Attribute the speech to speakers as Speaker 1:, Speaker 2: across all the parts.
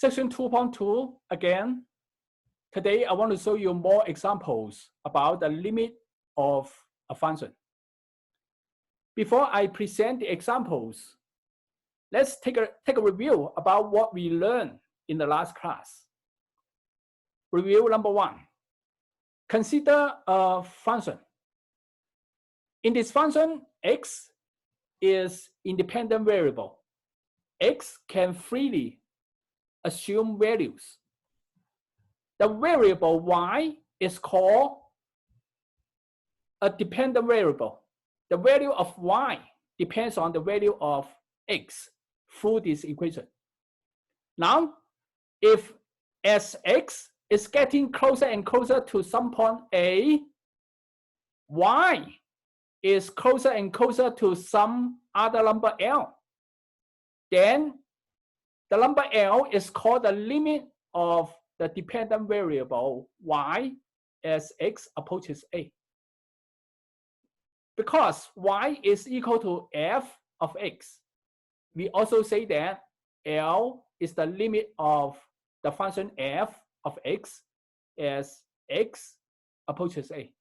Speaker 1: Section 2.2 again. Today, I want to show you more examples about the limit of a function. Before I present the examples, let's take a review about what we learned in the last class. Review number 1. Consider a function. In this function, x is independent variable. X can freely assume values. The variable y is called a dependent variable. The value of y depends on the value of x through this equation. Now, if as x is getting closer and closer to some point A, y is closer and closer to some other number L, then the number L is called the limit of the dependent variable y as x approaches A. Because y is equal to f of x, we also say that L is the limit of the function f of x as x approaches A.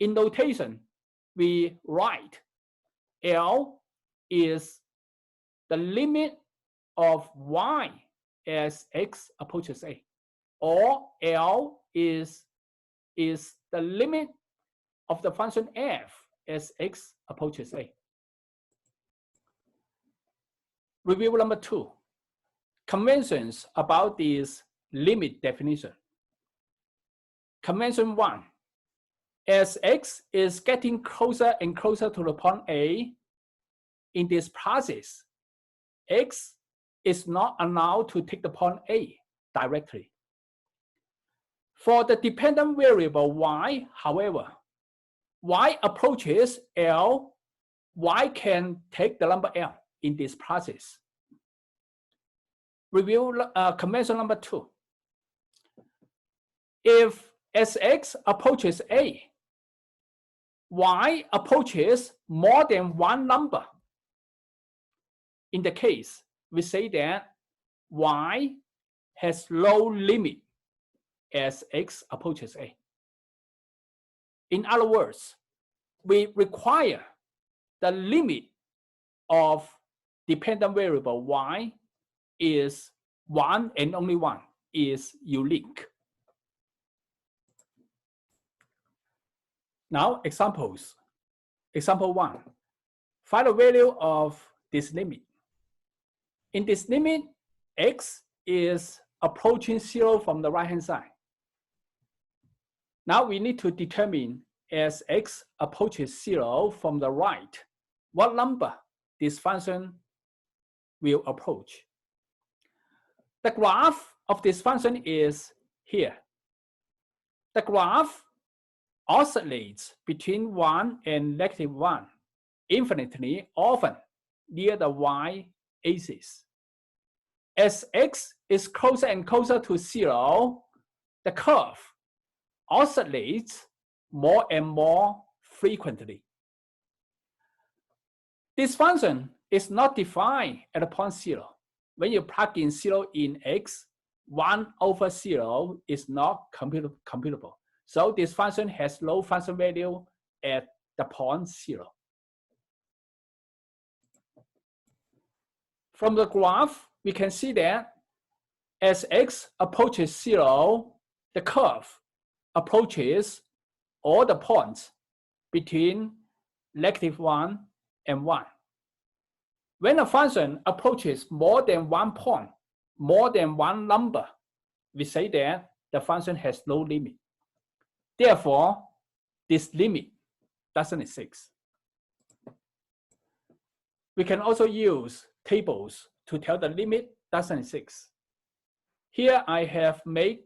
Speaker 1: In notation, we write L is the limit of y as x approaches A, or L is the limit of the function f as x approaches A. Review number 2. Conventions about this limit definition. Convention 1. As x is getting closer and closer to the point A, in this process, x is not allowed to take the point A directly. For the dependent variable y, however, y approaches L, y can take the number L in this process. Review convention number 2. If Sx approaches A, y approaches more than one number. In the case, we say that y has no limit as x approaches A. In other words, we require the limit of dependent variable y is one and only one, is unique. Now, examples. Example 1. Find the value of this limit. In this limit, x is approaching 0 from the right-hand side. Now we need to determine as x approaches 0 from the right, what number this function will approach. The graph of this function is here. The graph oscillates between 1 and -1 infinitely often near the y-axis. As x is closer and closer to 0, the curve oscillates more and more frequently. This function is not defined at the point 0. When you plug in 0 in x, 1/0 is not computable. So this function has no function value at the point 0. From the graph, we can see that as x approaches 0, the curve approaches all the points between -1 and 1. When a function approaches more than one point, more than one number, we say that the function has no limit. Therefore, this limit doesn't exist. We can also use tables to tell the limit doesn't exist. Here I have made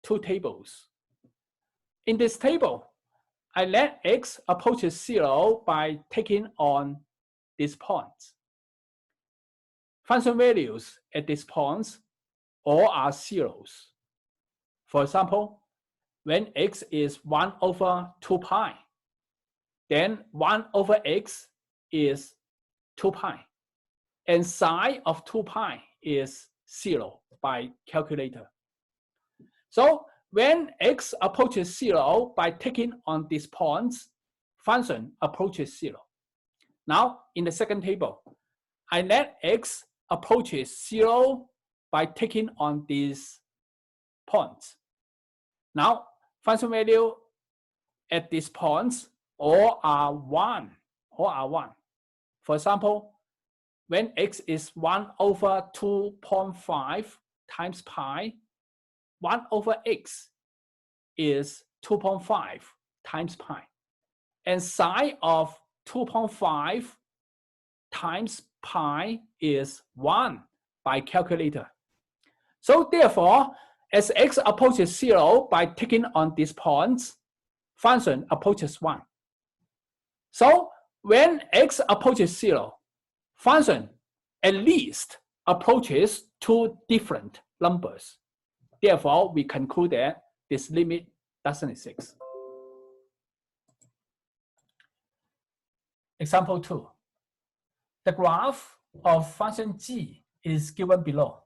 Speaker 1: 2 tables. In this table, I let x approaches 0 by taking on these points. Function values at these points all are zeros. For example, when x is 1/2 pi, then 1/x is 2 pi, and sine of 2 pi is 0 by calculator. So when x approaches 0 by taking on these points, function approaches 0. Now in the second table, I let x approaches 0 by taking on these points. Now function value at these points all are 1. All are 1. For example, when x is 1 over 2.5 times pi, 1 over x is 2.5 times pi. And sine of 2.5 times pi is 1 by calculator. So therefore, as x approaches 0 by taking on these points, function approaches 1. So when x approaches 0, function at least approaches 2 different numbers. Therefore, we conclude that this limit doesn't exist. Example 2. The graph of function g is given below.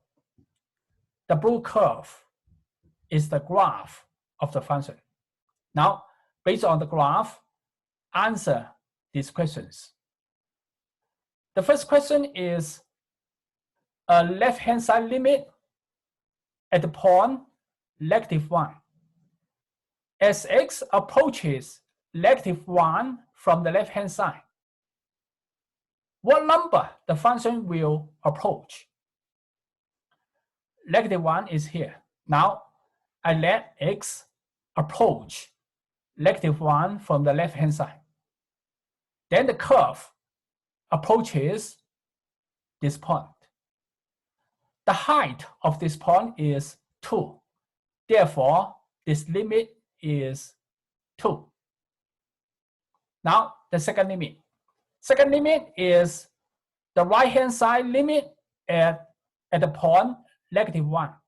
Speaker 1: The blue curve is the graph of the function. Now, based on the graph, answer these questions. The first question is a left-hand side limit at the point -1. As x approaches -1 from the left-hand side, what number the function will approach? -1 is here. Now, I let x approach -1 from the left-hand side. Then the curve approaches this point. The height of this point is 2. Therefore, this limit is 2. Now, the second limit. Second limit is the right-hand side limit at the point -1.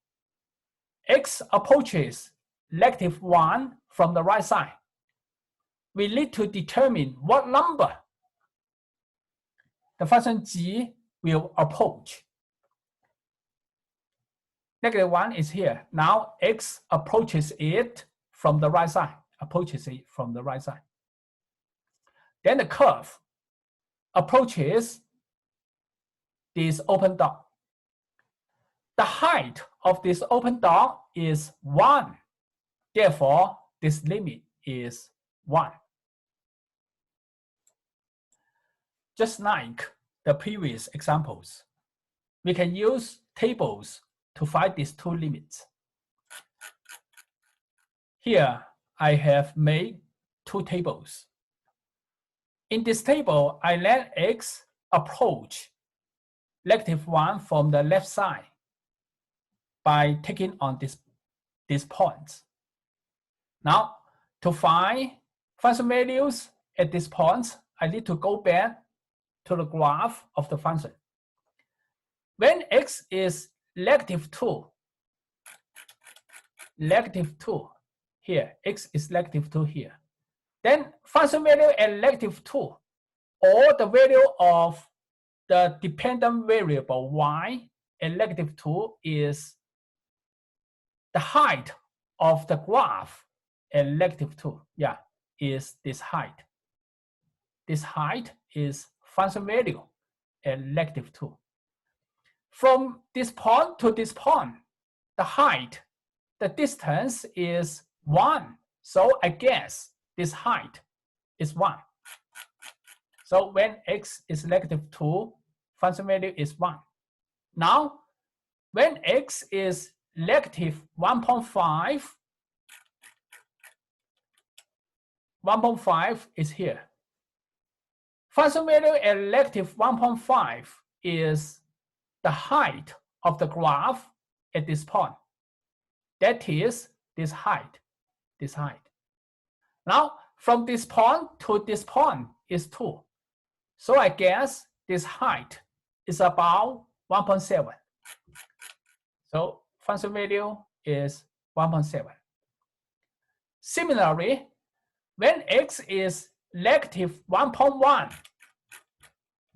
Speaker 1: X approaches -1 from the right side. We need to determine what number the function g will approach. -1 is here. Now x approaches it from the right side. Then the curve approaches this open dot. The height of this open dot is 1. Therefore, this limit is 1. Just like the previous examples, we can use tables to find these 2 limits. Here, I have made 2 tables. In this table, I let x approach -1 from the left side by taking on these points. Now, to find function values at these points, I need to go back to the graph of the function. When x is -2, here, x is -2 here. Then function value at -2, or the value of the dependent variable y at -2 is the height of the graph at -2. Yeah, is this height. This height is function value at -2. From this point to this point, the height, the distance is 1. So I guess this height is 1. So when x is -2, function value is 1. Now, when x is -1.5, 1.5 is here. Function value at -1.5 is the height of the graph at this point. That is this height, Now, from this point to this point is 2. So I guess this height is about 1.7. So function value is 1.7. Similarly, when x is -1.1,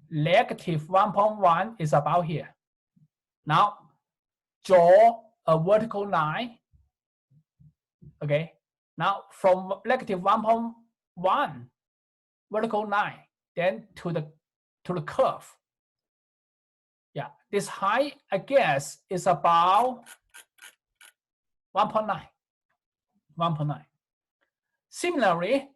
Speaker 1: -1.1 is about here. Now, draw a vertical line. Okay, now from negative 1.1 vertical line, then to the curve. Yeah, this height, I guess, is about 1.9. 1.9. Similarly,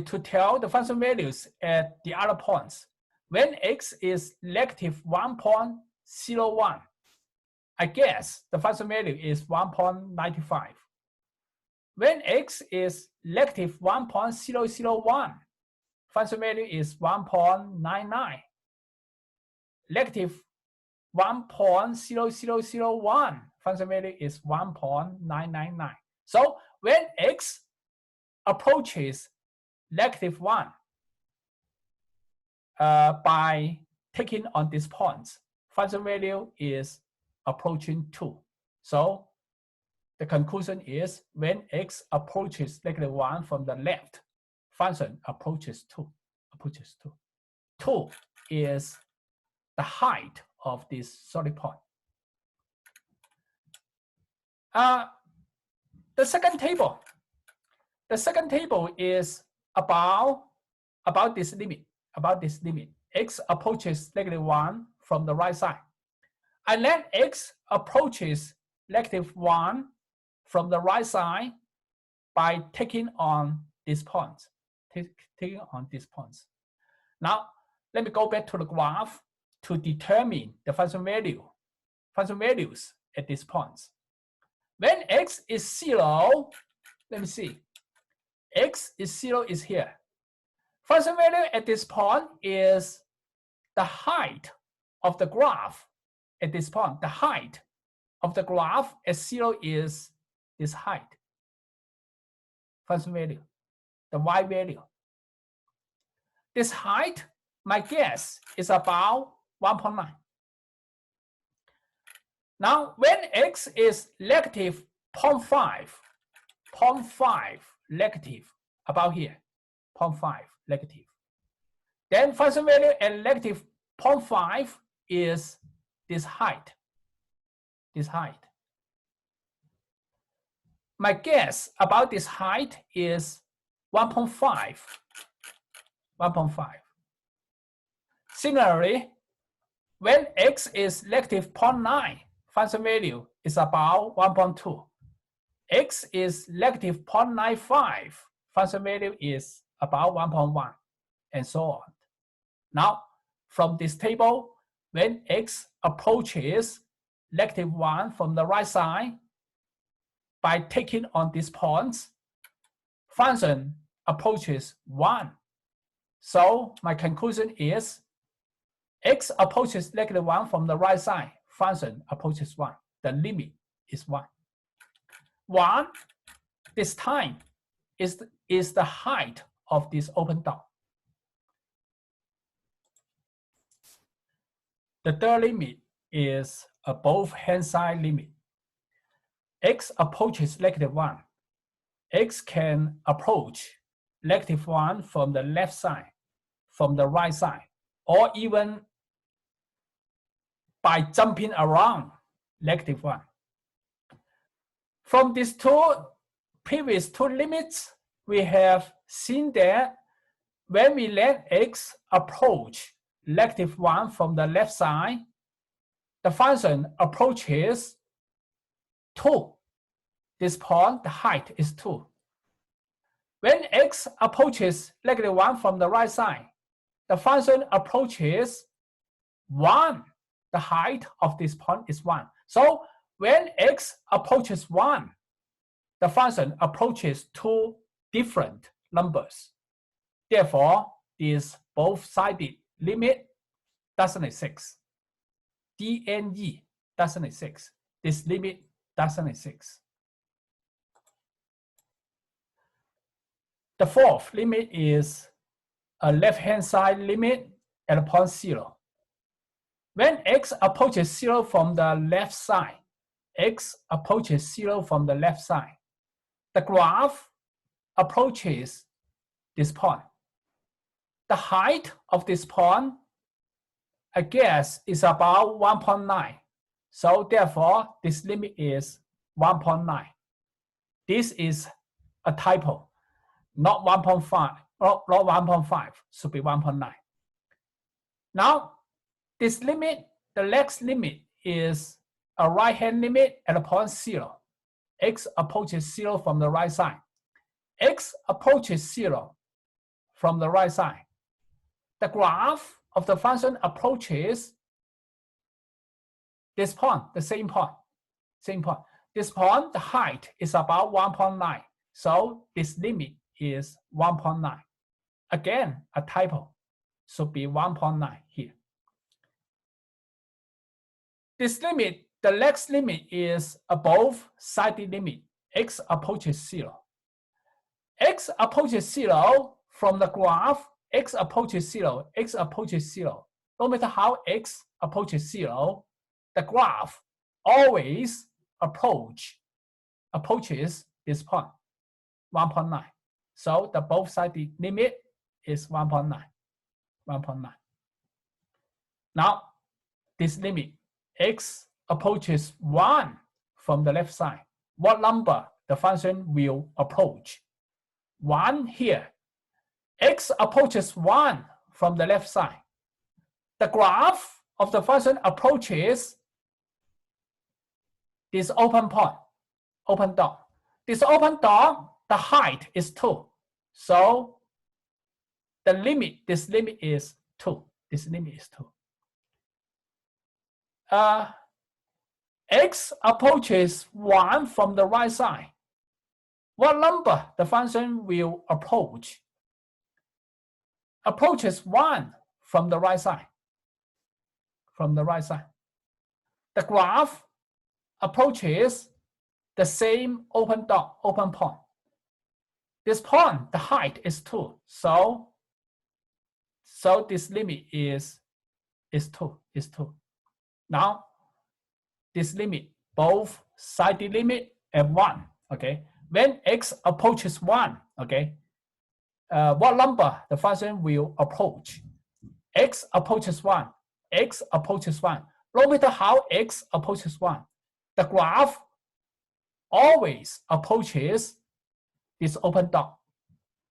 Speaker 1: to tell the function values at the other points, when x is negative 1.01, I guess the function value is 1.95. When x is negative 1.001, function value is 1.99. Negative 1.0001, function value is 1.999. So when x approaches negative 1 by taking on these points, function value is approaching 2. So the conclusion is when x approaches negative 1 from the left, function approaches 2. 2 is the height of this solid point. The second table is about this limit. X approaches negative 1 from the right side. And then x approaches negative 1 from the right side by taking on these points. Now, let me go back to the graph to determine the function values at these points. When x is 0, let me see. X is 0 is here. Function value at this point is the height of the graph at this point. The height of the graph at 0 is this height. Function value, the y value. This height, my guess, is about 1.9. Now, when x is negative 0.5 negative, about here, 0.5 negative, then function value at negative 0.5 is this height. My guess about this height is 1.5. Similarly, when x is negative 0.9, function value is about 1.2. X is negative 0.95, function value is about 1.1, and so on. Now, from this table, when x approaches negative 1 from the right side, by taking on these points, function approaches 1. So my conclusion is x approaches negative 1 from the right side, function approaches 1. The limit is 1. 1 this time is the height of this open dot. The third limit is a both hand side limit. X approaches negative 1. X can approach negative 1 from the left side, from the right side, or even by jumping around negative 1. From these previous two limits, we have seen that when we let x approach negative 1 from the left side, the function approaches 2. This point, the height is 2. When x approaches negative 1 from the right side, the function approaches 1. The height of this point is 1. So when x approaches 1, the function approaches 2 different numbers. Therefore, this both-sided limit doesn't exist. DNE doesn't exist. This limit doesn't exist. The fourth limit is a left-hand side limit at point 0. When x approaches 0 from the left side, the graph approaches this point. The height of this point, I guess, is about 1.9. So therefore, this limit is 1.9. This is a typo, not 1.5, not 1.5, should be 1.9. Now, this limit, the next limit is a right-hand limit at a point 0. X approaches 0 from the right side. X approaches 0 from the right side. The graph of the function approaches this point, the same point. This point, the height is about 1.9. So this limit is 1.9. Again, a typo, should be 1.9 here. This limit, the next limit is above side limit. X approaches 0. X approaches 0 from the graph. X approaches 0. X approaches 0. No matter how X approaches 0, the graph always approaches this point, 1.9. So the both side limit is 1.9. 1.9. Now, this limit, X approaches 1 from the left side. What number the function will approach? 1 here. X approaches 1 from the left side. The graph of the function approaches this open point, open dot. This open dot, the height is 2. So the limit, this limit is 2. This limit is 2. X approaches 1 from the right side. What number the function will approach? Approaches 1 from the right side. From the right side. The graph approaches the same open dot, open point. This point, the height is 2. So this limit is 2. Now, this limit, both side limit and 1, okay? When X approaches 1, okay, what number the function will approach? X approaches 1. X approaches 1. No matter how X approaches 1, the graph always approaches this open dot.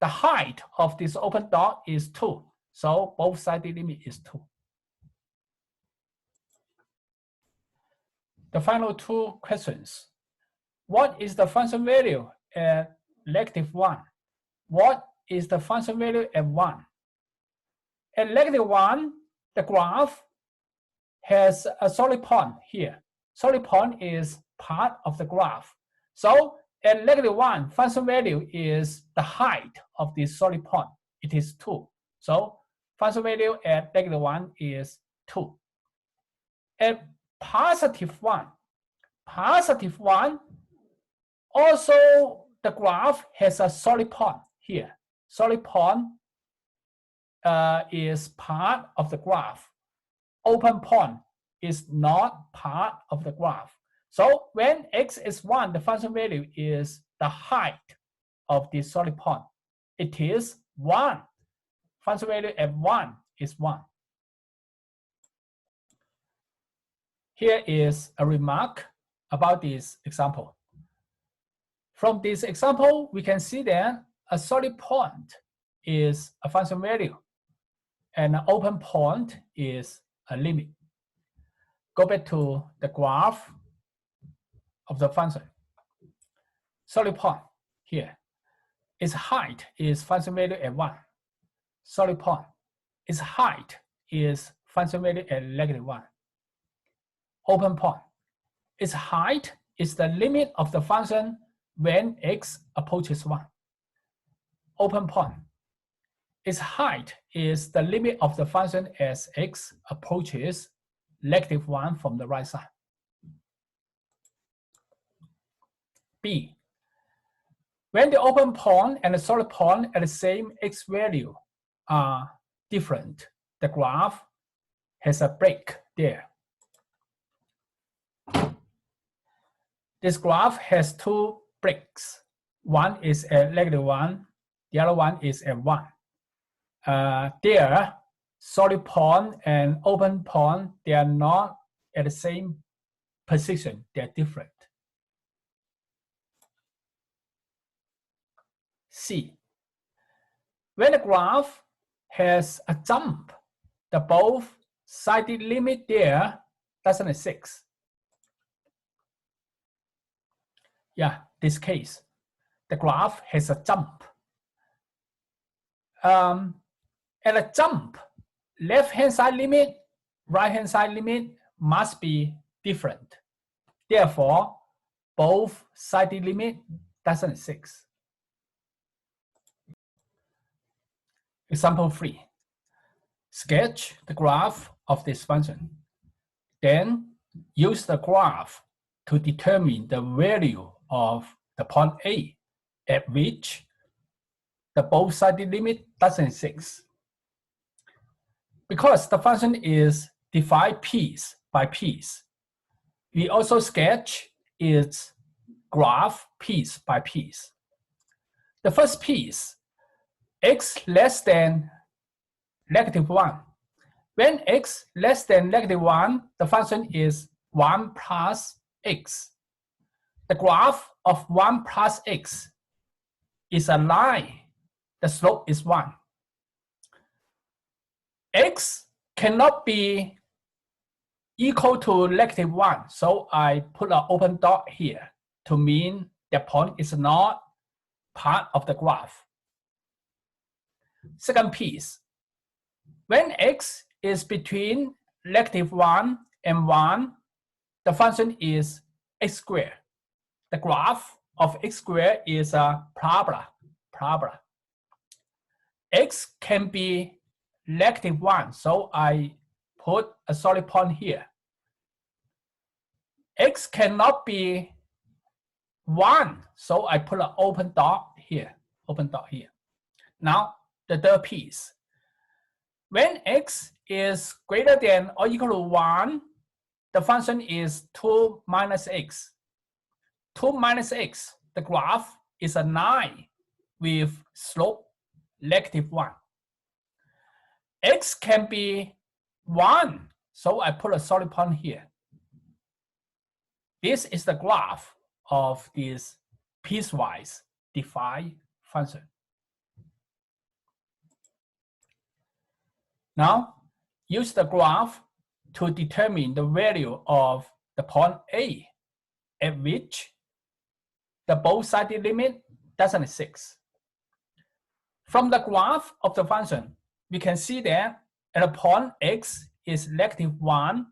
Speaker 1: The height of this open dot is 2. So both side limit is 2. The final two questions. What is the function value at -1? What is the function value at 1? At -1, the graph has a solid point here. Solid point is part of the graph. So at -1, function value is the height of this solid point. It is 2. So function value at -1 is 2. At +1, also the graph has a solid point here. Solid point is part of the graph. Open point is not part of the graph. So when X is 1, the function value is the height of this solid point. It is 1. Function value at 1 is 1. Here is a remark about this example. From this example, we can see that a solid point is a function value and an open point is a limit. Go back to the graph of the function. Solid point here. Its height is function value at 1. Solid point. Its height is function value at -1. Open point. Its height is the limit of the function when X approaches 1. Open point. Its height is the limit of the function as X approaches -1 from the right side. B. When the open point and the solid point at the same X value are different, the graph has a break there. This graph has two breaks. One is at -1, the other one is at 1. Solid point and open point, they are not at the same position, they're different. C. When the graph has a jump, the both sided limit there doesn't exist. Yeah, this case, the graph has a jump. At a jump, left-hand side limit, right-hand side limit must be different. Therefore, both sided limit doesn't exist. Example 3. Sketch the graph of this function. Then use the graph to determine the value of the point A at which the both sided limit doesn't exist. Because the function is defined piece by piece, we also sketch its graph piece by piece. The first piece, x less than -1. When x less than -1, the function is 1 plus x. The graph of 1 plus x is a line. The slope is 1. X cannot be equal to -1, so I put an open dot here to mean the point is not part of the graph. Second piece, when x is between -1 and 1, the function is x squared. The graph of x squared is a parabola. X can be -1, so I put a solid point here. X cannot be 1, so I put an open dot here. Now, the third piece. When x is greater than or equal to 1, the function is 2 minus x. 2 minus x, the graph is a line with slope -1. X can be 1, so I put a solid point here. This is the graph of this piecewise defined function. Now, use the graph to determine the value of the point A at which the both sided limit doesn't exist. From the graph of the function, we can see that at a point x is -1,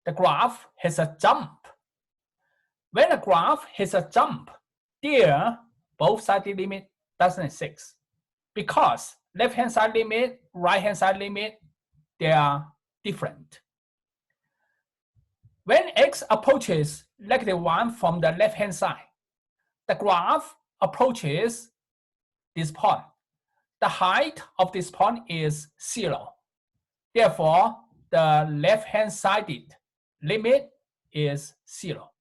Speaker 1: the graph has a jump. When a graph has a jump, there both sided limit doesn't exist because left-hand side limit, right-hand side limit, they are different. When x approaches -1 from the left-hand side, the graph approaches this point. The height of this point is 0. Therefore, the left-hand sided limit is 0.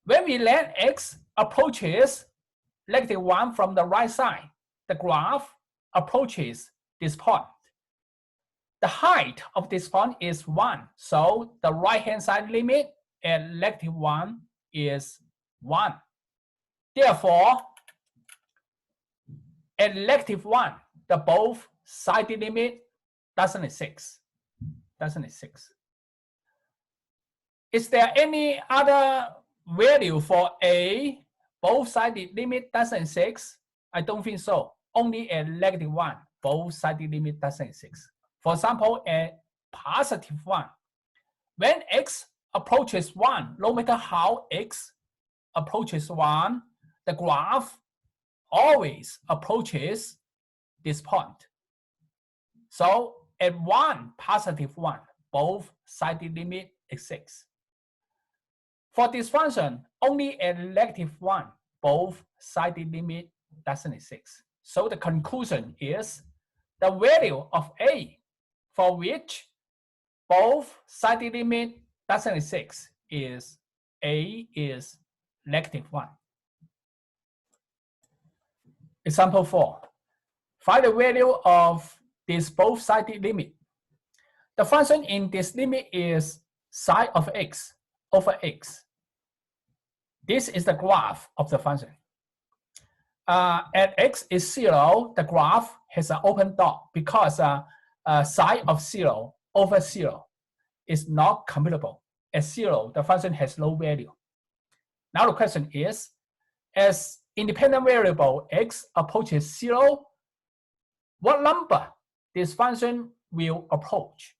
Speaker 1: When we let x approaches -1 from the right side, the graph approaches this point. The height of this point is 1, so the right-hand side limit at -1 is 1. Therefore, at -1, the both sided limit doesn't exist. Is there any other value for A? Both sided limit doesn't exist? I don't think so. Only at -1, both sided limit doesn't exist. For example, at +1, when x approaches 1, no matter how x approaches 1, the graph always approaches this point. So at +1, both sided limit exists. For this function, only at -1, both sided limit doesn't exist. So the conclusion is the value of A for which both sided limit doesn't exist is A is -1. Example 4. Find the value of this both sided limit. The function in this limit is psi of x over x. This is the graph of the function. At x is 0, the graph has an open dot because psi of 0 over 0 is not commutable. At 0, the function has no value. Now the question is, as independent variable x approaches 0, what number this function will approach?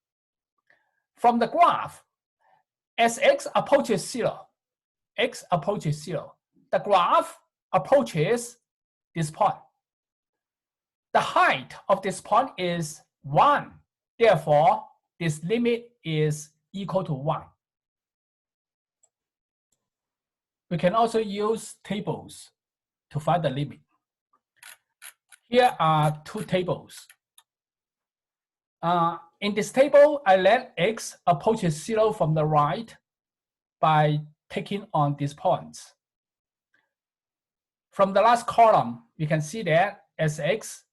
Speaker 1: From the graph, as x approaches 0, the graph approaches this point. The height of this point is 1. Therefore, this limit is equal to 1. We can also use tables to find the limit. Here are two tables. In this table, I let x approaches 0 from the right by taking on these points. From the last column, you can see that as x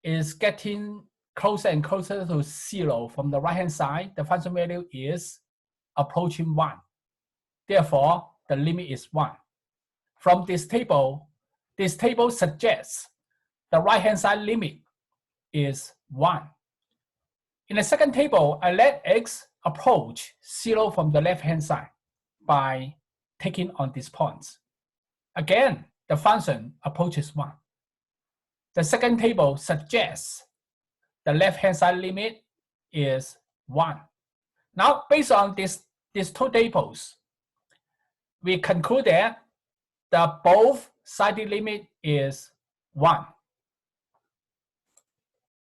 Speaker 1: is getting closer and closer to 0 from the right-hand side, the function value is approaching 1. Therefore, the limit is 1. From this table suggests the right-hand side limit is 1. In the second table, I let x approach 0 from the left-hand side by taking on these points. Again, the function approaches 1. The second table suggests the left-hand side limit is 1. Now, based on these two tables, we conclude that the both side limit is 1.